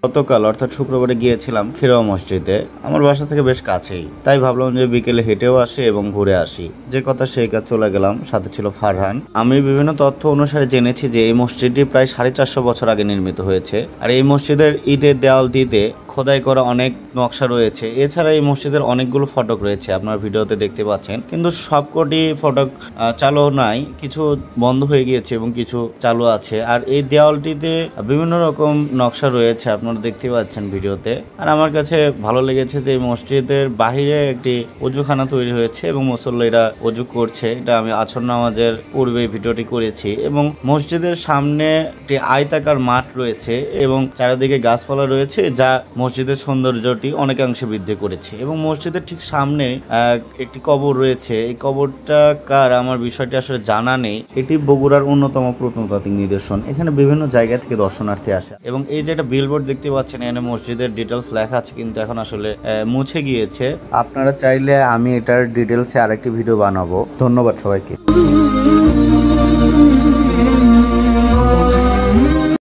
গতকাল অর্থাৎ শুক্রবারে গিয়েছিলাম খিরাও মসজিদে। আমার বাসা থেকে বেশ কাছেই, তাই ভাবলাম যে বিকেলে হেঁটেও আসি এবং ঘুরে আসি। যে কথা সেই কাজ, চলে গেলাম। সাথে ছিল ফারহান। আমি বিভিন্ন তথ্য অনুসারে জেনেছি যে এই মসজিদটি প্রায় 450 বছর আগে নির্মিত হয়েছে। আর এই মসজিদের ঈদের দেওয়ালটিতে খোদাই করা অনেক নকশা রয়েছে। এছাড়া এই মসজিদের অনেকগুলো ফটক রয়েছে, আপনারা ভিডিওতে দেখতে পাচ্ছেন। কিন্তু সবকটি ফটক চালু নাই, কিছু বন্ধ হয়ে গিয়েছে এবং কিছু চালু আছে। আর এই দেওয়ালটিতে বিভিন্ন রকম নকশা রয়েছে, আপনারা দেখতে পাচ্ছেন ভিডিওতে। আর আমার কাছে ভালো লেগেছে যে এই মসজিদের বাহিরে একটি অজুখানা তৈরি হয়েছে এবং মুসল্লিরা অজু করছে। এটা আমি আসর নামাজের পূর্বে ভিডিওটি করেছি। এবং মসজিদের সামনে একটি আয়তাকার মাঠ রয়েছে এবং চারিদিকে গাছপালা রয়েছে, যা মসজিদের সৌন্দর্যটি অনেকাংশে বৃদ্ধি করেছে। এবং মসজিদের ঠিক সামনে একটি কবর রয়েছে। এই কবরটা কার আমার বিষয়টি আসলে জানা নেই। এটি বগুড়ার অন্যতম প্রত্নতাত্ত্বিক নিদর্শন। এখানে বিভিন্ন জায়গা থেকে দর্শনার্থী আসে। এবং এই যে একটা বিলবোর্ড দেখতে পাচ্ছেন, এখানে মসজিদের ডিটেলস লেখা আছে, কিন্তু এখন আসলে মুছে গিয়েছে। আপনারা চাইলে আমি এটার ডিটেলসে আরেকটি ভিডিও বানাবো। ধন্যবাদ সবাইকে।